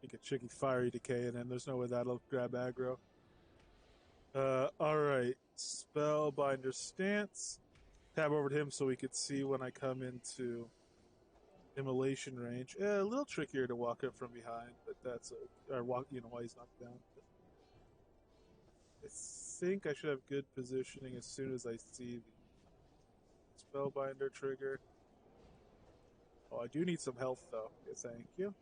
Make a tricky fiery decay, and then there's no way that'll grab aggro. Alright. Spellbinder stance. Tab over to him so we could see when I come into immolation range. A little trickier to walk up from behind, but that's or walk, while he's knocked down. But I think I should have good positioning as soon as I see the Spellbinder trigger. Oh, I do need some health though. Okay, thank you.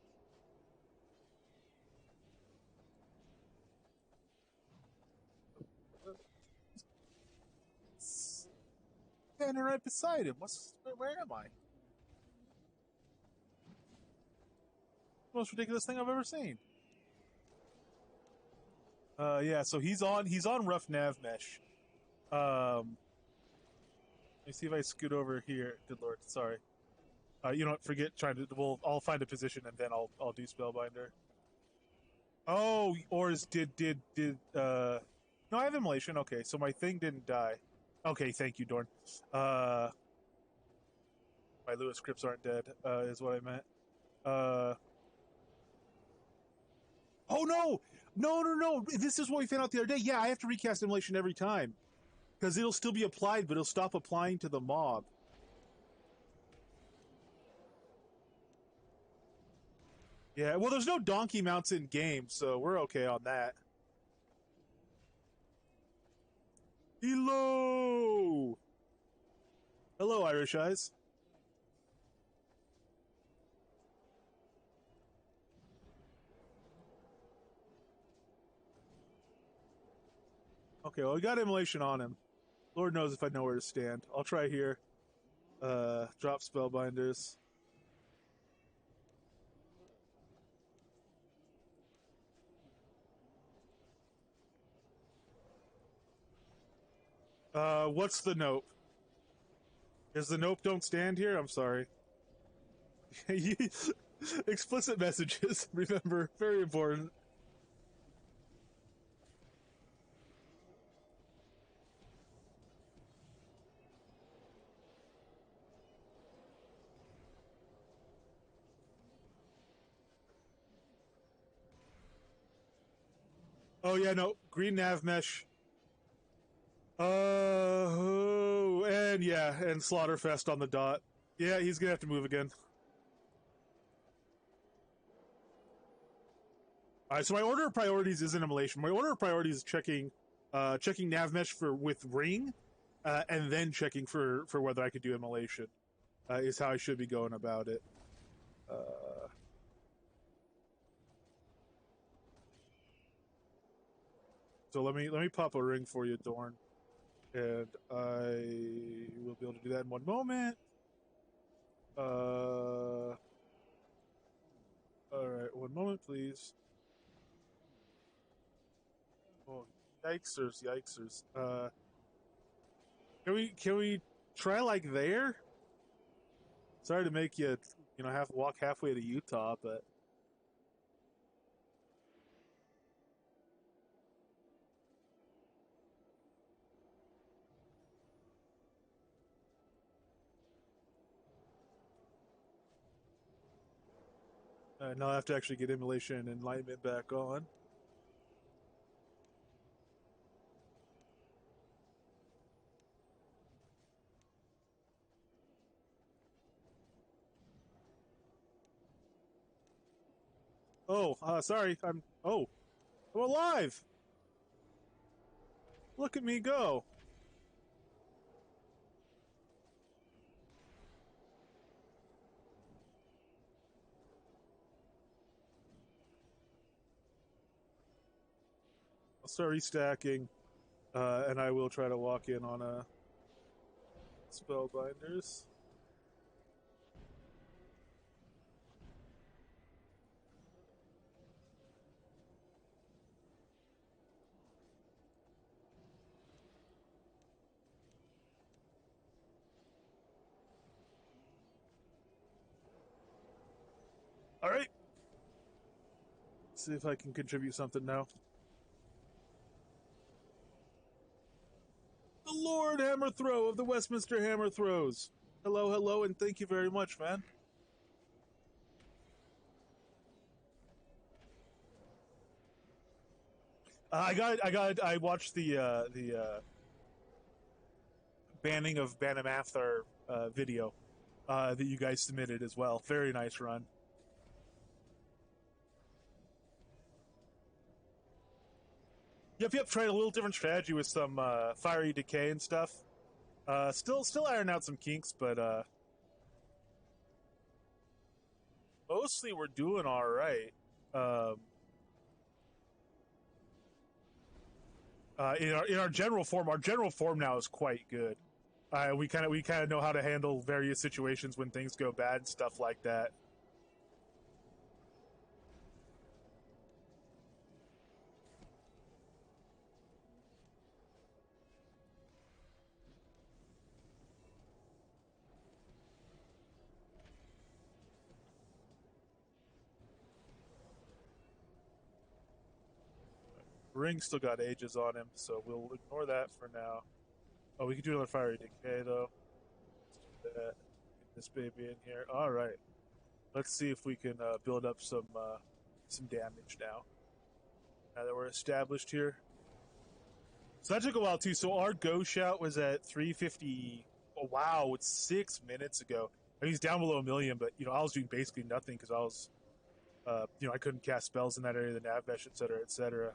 Standing right beside him. Where am I? Most ridiculous thing I've ever seen. Yeah, so he's on rough nav mesh. Let me see if I scoot over here. Good lord, sorry. You know what? Forget trying to. I'll find a position and then I'll do spellbinder. Oh, Ors did. No, I have immolation. Okay, so my thing didn't die. Okay, thank you, Dorn. My Lewis Crypts aren't dead. Is what I meant. Uh. Oh no! No! This is what we found out the other day. Yeah, I have to recast immolation every time because it'll still be applied, but it'll stop applying to the mob. Yeah, well, there's no donkey mounts in game, so we're okay on that. Hello! Hello, Irish Eyes. Okay, well, we got immolation on him. Lord knows if I know where to stand. I'll try here. Drop spellbinders. What's the nope? Is the nope don't stand here? I'm sorry. Explicit messages, remember, very important. Oh yeah, no, green nav mesh. And yeah, and Slaughterfest on the dot. Yeah, he's gonna have to move again. Alright, so my order of priorities isn't immolation. My order of priorities is checking nav mesh for with ring, and then checking for whether I could do immolation. Is how I should be going about it. So let me pop a ring for you, Dorn, and I will be able to do that in one moment. All right, one moment, please. Oh, yikesers. Can we try like there? Sorry to make you have to walk halfway to Utah, but now I have to actually get immolation and enlightenment back on. Oh, sorry. I'm alive. Look at me go. I'll start restacking, and I will try to walk in on a spellbinders. All right. See if I can contribute something now. The Lord Hammer Throw of the Westminster Hammer Throws. Hello, and thank you very much, man. I watched the banning of Banamathar video that you guys submitted as well. Very nice run. Yep. Tried a little different strategy with some fiery decay and stuff. Still iron out some kinks, but mostly we're doing all right. Um, in our general form now is quite good. We kind of know how to handle various situations when things go bad and stuff like that. Ring still got ages on him, so we'll ignore that for now. Oh, we can do another fiery decay though. Let's do that. Get this baby in here. All right. Let's see if we can build up some damage now. Now that we're established here. So that took a while too. So our go shout was at 350. Oh wow, it's 6 minutes ago. I mean, he's down below a million, but I was doing basically nothing because I was, I couldn't cast spells in that area, the nav mesh, etc., etc.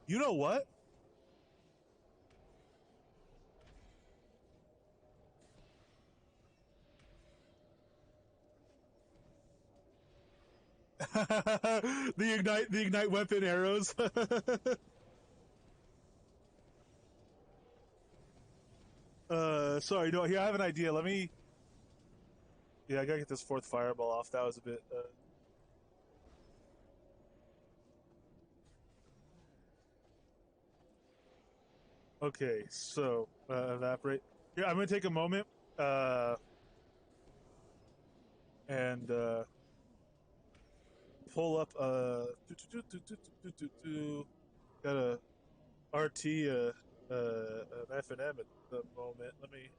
You know what? The ignite weapon arrows. Sorry, no. Here, I have an idea. Let me. Yeah, I gotta get this fourth fireball off. That was a bit. Okay, so evaporate. Yeah, I'm gonna take a moment uh, and pull up. Got a RT an F&M at the moment. Let me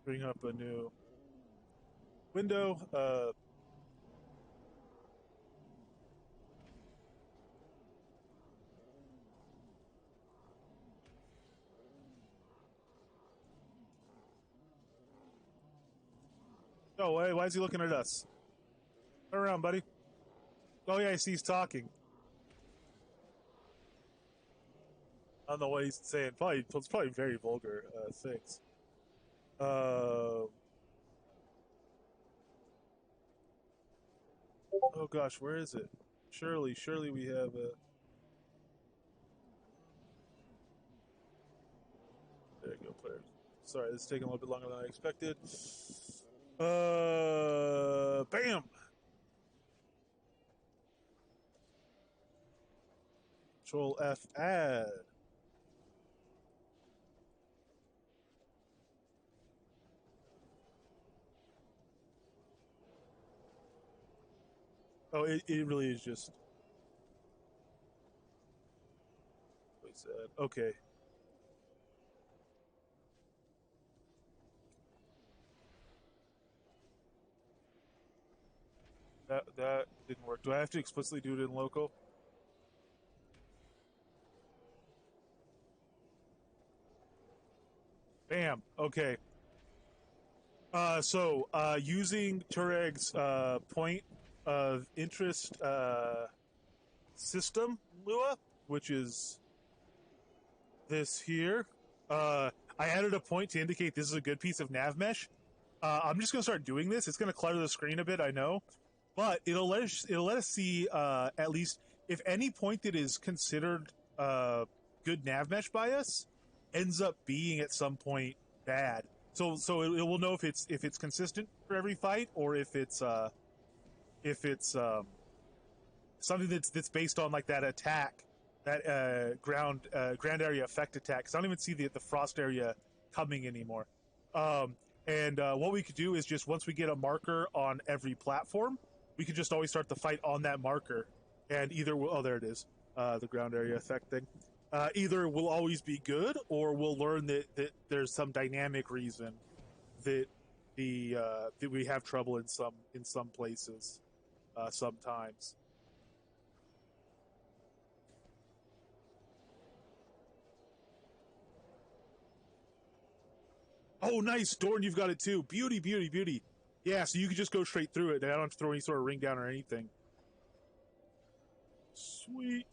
bring up a new window. Oh, why is he looking at us? Turn around, buddy. Oh yeah, I see he's talking. I don't know what he's saying. It's probably very vulgar things. Uh, oh gosh, where is it? Surely we have a. There you go, players. Sorry, this is taking a little bit longer than I expected. Bam! Control F, add. Oh, it really is just. What's that? Okay. That didn't work. Do I have to explicitly do it in local? Bam. Okay. Using Tureg's point of interest system, Lua, which is this here, I added a point to indicate this is a good piece of nav mesh. I'm just going to start doing this. It's going to clutter the screen a bit, I know, but it'll let us see at least if any point that is considered good nav mesh by us ends up being at some point bad. So it will know if it's consistent for every fight or if it's something that's based on like that attack, that ground area effect attack. Because I don't even see the frost area coming anymore. And what we could do is just once we get a marker on every platform, we could just always start the fight on that marker, and either there it is, the ground area effect thing. either will always be good, or we'll learn that there's some dynamic reason that that we have trouble in some places sometimes. Oh, nice, Dorn! You've got it too. Beauty, beauty, beauty. Yeah, so you can just go straight through it. I don't have to throw any sort of ring down or anything. Sweet.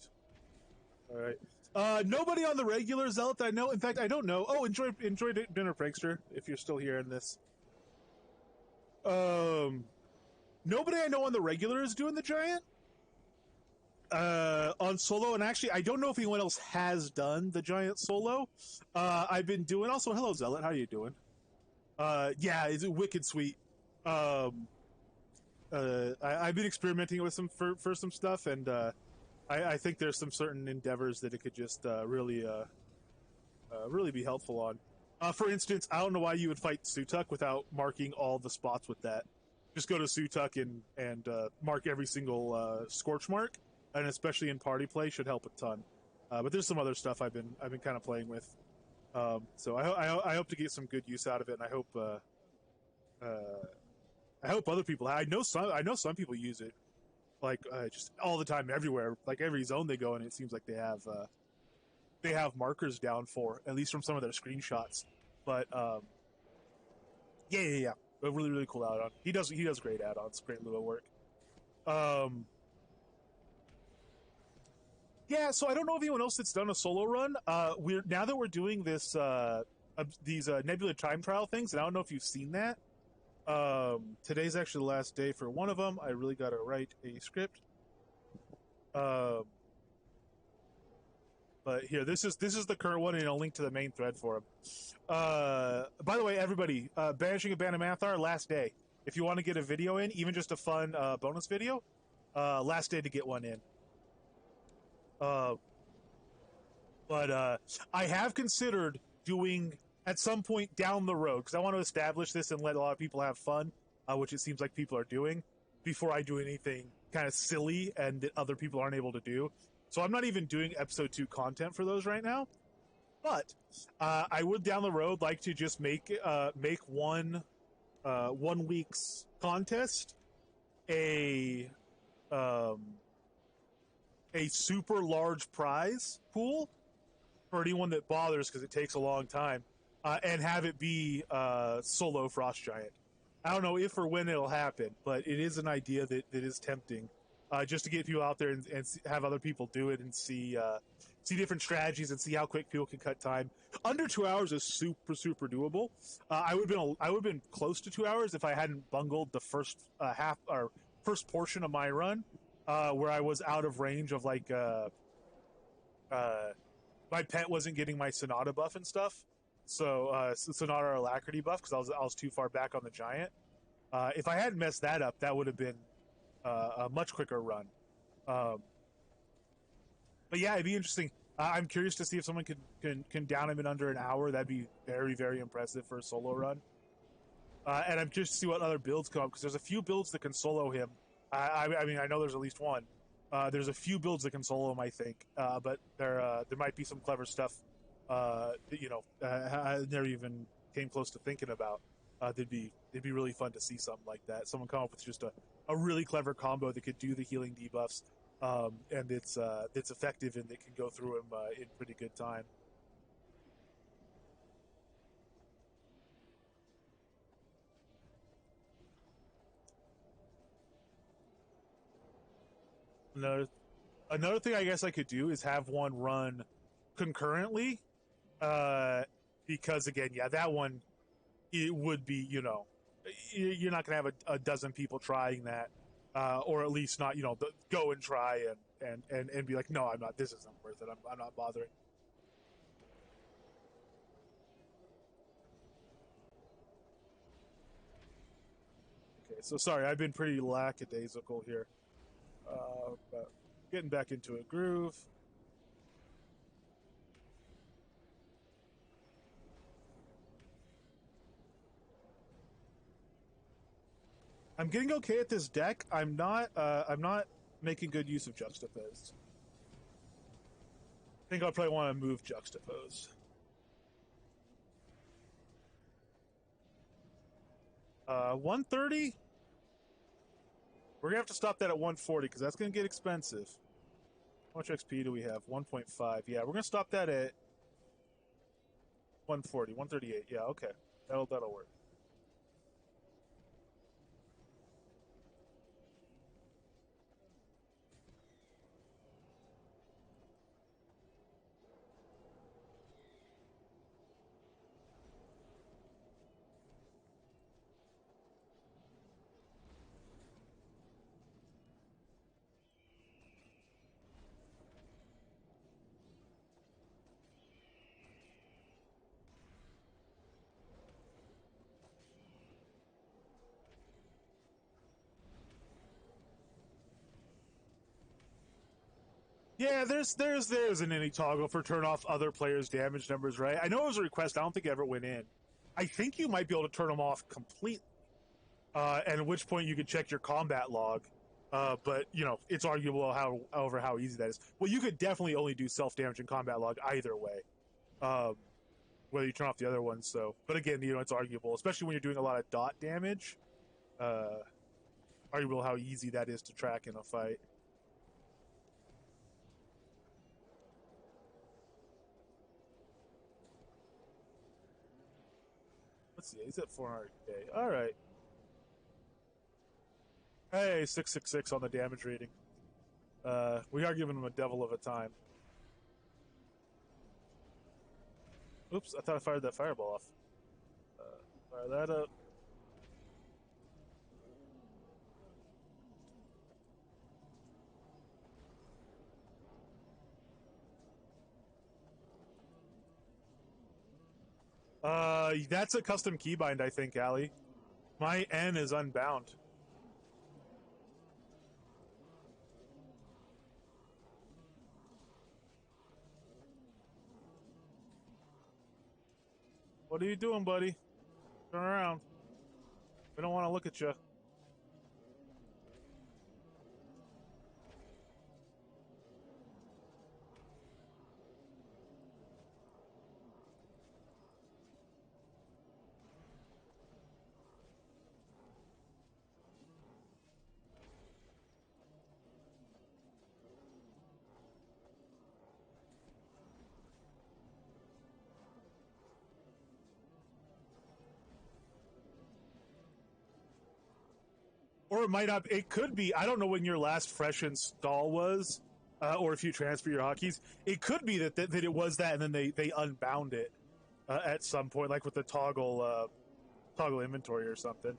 All right. Nobody on the regular Zealot that I know. In fact, I don't know. Oh, enjoy dinner, Prankster. If you're still here in this. Um, Nobody I know on the regular is doing the giant. On solo, and actually, I don't know if anyone else has done the giant solo. I've been doing. Also, hello Zealot. How are you doing? Yeah, it's wicked sweet. Um, I've been experimenting with some for some stuff, and I think there's some certain endeavors that it could just really be helpful on. For instance, I don't know why you would fight Sutuk without marking all the spots with that. Just go to Sutuk and mark every single scorch mark, and especially in party play should help a ton. But there's some other stuff I've been kind of playing with. So I hope to get some good use out of it, and I hope other people. I know some people use it like just all the time, everywhere. Like every zone they go in, it seems like they have markers down for, at least from some of their screenshots. But yeah. A really really cool add-on. He does great add-ons, great Lua work. Um, yeah, so I don't know if anyone else that's done a solo run. We're now that we're doing these Nebula time trial things, and I don't know if you've seen that. Today's actually the last day for one of them. I really got to write a script. Um, but here, this is the current one, and I'll link to the main thread for him. By the way, everybody, Banishing of Banamathar, last day. If you want to get a video in, even just a fun bonus video, last day to get one in. Uh, but I have considered doing at some point down the road, because I want to establish this and let a lot of people have fun, which it seems like people are doing, before I do anything kind of silly and that other people aren't able to do. So I'm not even doing episode 2 content for those right now. But I would down the road like to just make one week's contest a um, a super large prize pool for anyone that bothers, because it takes a long time, and have it be solo Frost Giant. I don't know if or when it'll happen, but it is an idea that is tempting, just to get people out there and have other people do it and see different strategies and see how quick people can cut time. Under 2 hours is super doable. I would have been close to 2 hours if I hadn't bungled the first half or first portion of my run, where I was out of range of my pet wasn't getting my Sonata buff and stuff. So Sonata Alacrity buff, because I was too far back on the giant. If I hadn't messed that up, that would have been a much quicker run. Um, but yeah, it'd be interesting. I'm curious to see if someone can down him in under an hour. That'd be very impressive for a solo run. And I'm curious to see what other builds come up, because there's a few builds that can solo him. I mean, I know there's at least one. There's a few builds that can solo him, I think, but there might be some clever stuff that I never even came close to thinking about. It'd be really fun to see something like that. Someone come up with just a really clever combo that could do the healing debuffs, and it's effective and it can go through him in pretty good time. Another another thing I guess I could do is have one run concurrently, uh, because again, yeah, that one it would be you're not gonna have a dozen people trying that, or at least not go and try and be like, no, I'm not. This isn't worth it. I'm not bothering. Okay, so sorry, I've been pretty lackadaisical here, but getting back into a groove. I'm getting okay at this deck. I'm not making good use of Juxtapoz. I think I'll probably want to move juxtaposed. 130. We're gonna have to stop that at 140 because that's gonna get expensive. How much XP do we have? 1.5. Yeah, we're gonna stop that at 140, 138. Yeah, okay, that'll work. Yeah, there's an any toggle for turn off other players' damage numbers, right? I know it was a request. I don't think it ever went in. I think you might be able to turn them off completely, and at which point you could check your combat log. But it's arguable how easy that is. Well, you could definitely only do self damage in combat log either way, um, whether you turn off the other ones. So, but again, it's arguable, especially when you're doing a lot of dot damage. Uh, Arguable how easy that is to track in a fight. Let's see, he's at 400k. All right. Hey, 666 on the damage rating. We are giving him a devil of a time. Oops, I thought I fired that fireball off. Fire that up. That's a custom keybind, I think, Allie. My N is unbound. What are you doing, buddy? Turn around. We don't want to look at you. Or it might not. It could be. I don't know when your last fresh install was, or if you transfer your hotkeys. It could be that it was that, and then they unbound it at some point, like with the toggle inventory or something.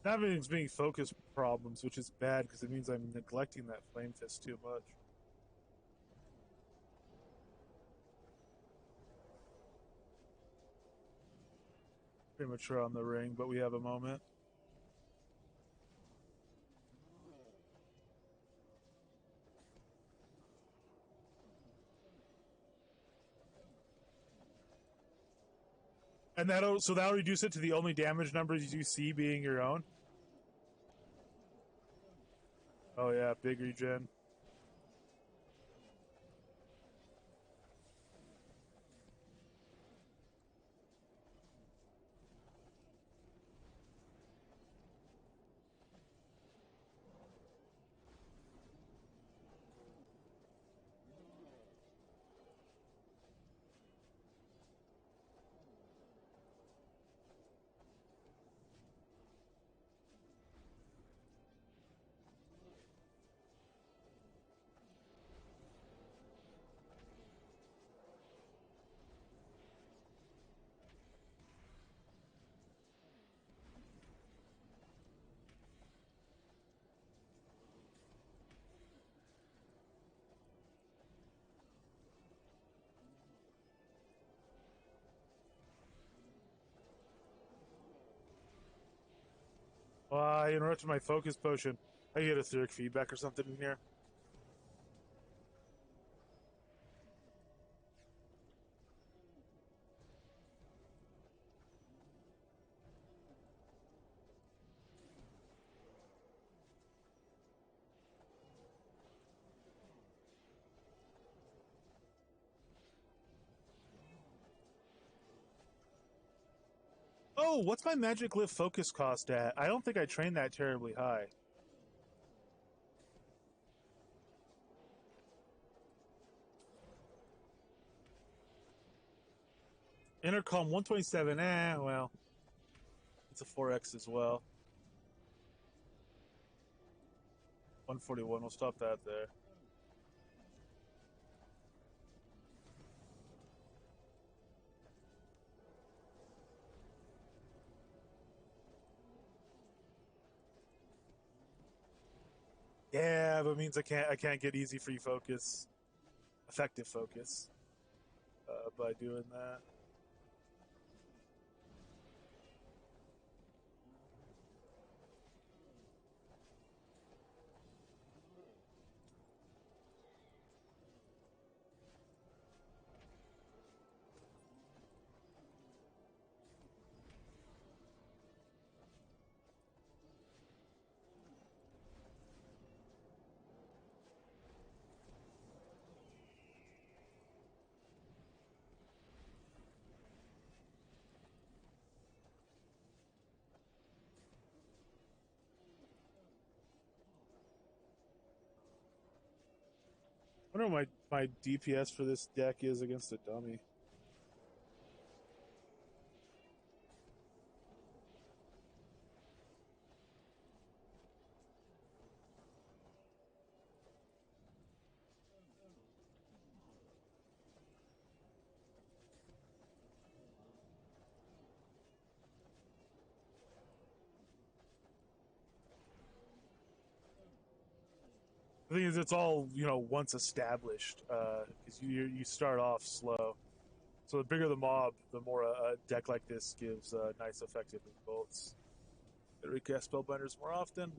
Everything's being focus problems, which is bad because it means I'm neglecting that flame fist too much. Premature on the ring, but we have a moment. And that'll reduce it to the only damage numbers you see being your own. Oh yeah, big regen. I interrupted my focus potion. I get etheric feedback or something in here. Oh, what's my magic glyph focus cost at? I don't think I trained that terribly high. Intercom 127. Well, it's a 4x as well. 141. We'll stop that there. Yeah, but it means I can't get easy free focus, effective focus, by doing that. I wonder what my DPS for this deck is against a dummy. The thing is, it's all once established because you start off slow. So the bigger the mob, the more a deck like this gives nice effective results. Recast spellbinders more often.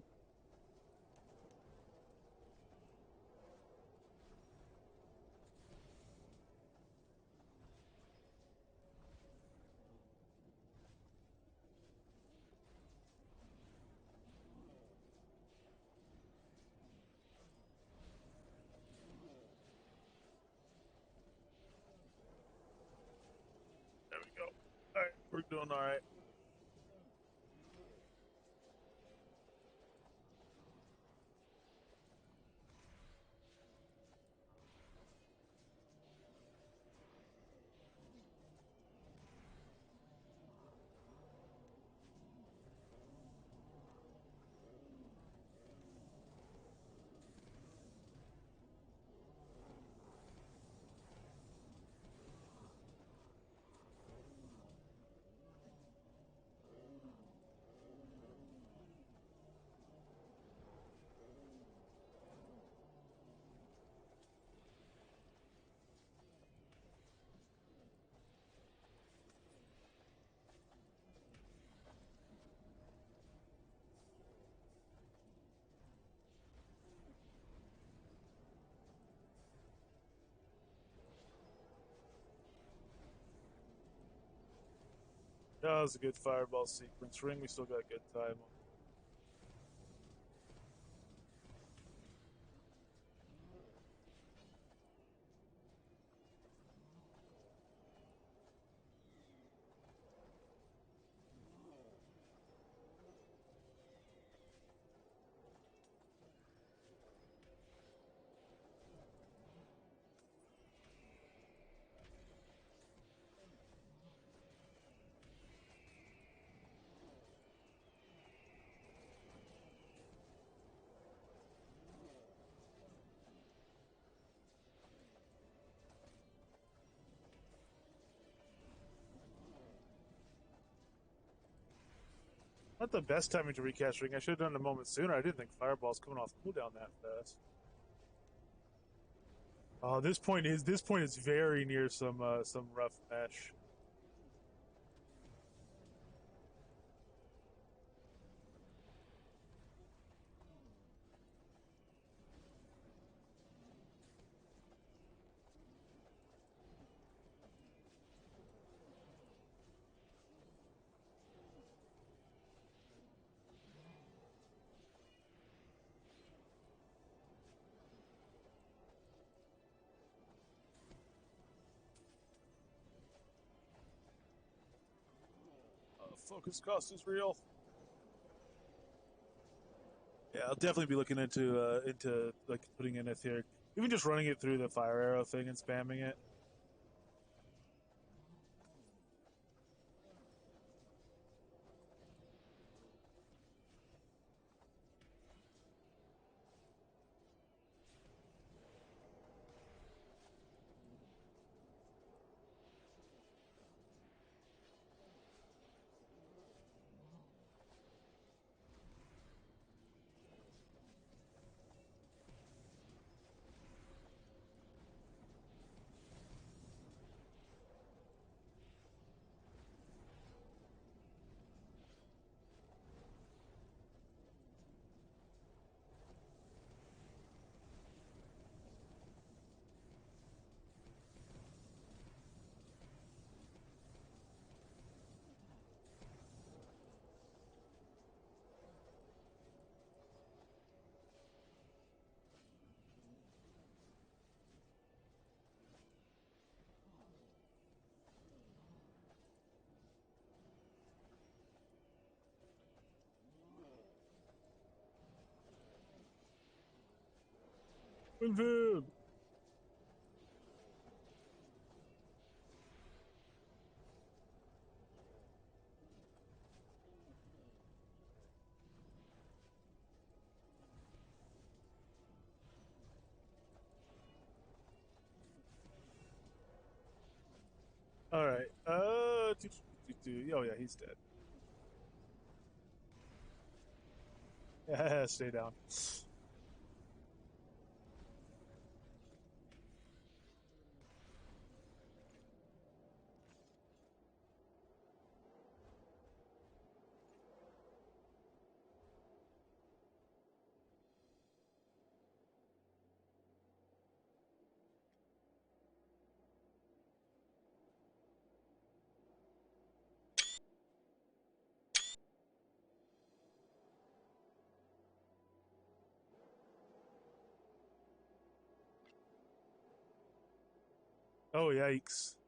There we go. All right, we're doing all right. That was a good fireball sequence. Ring, we still got good time. Not the best timing to recast Ring. I should have done it a moment sooner. I didn't think Fireball's coming off cooldown that fast. Oh, this point is very near some rough mesh. focus cost is real. Yeah, I'll definitely be looking into like putting in etheric, even just running it through the fire arrow thing and spamming it. Confirm. All right. Oh yeah, he's dead. Yeah, stay down. Oh yikes.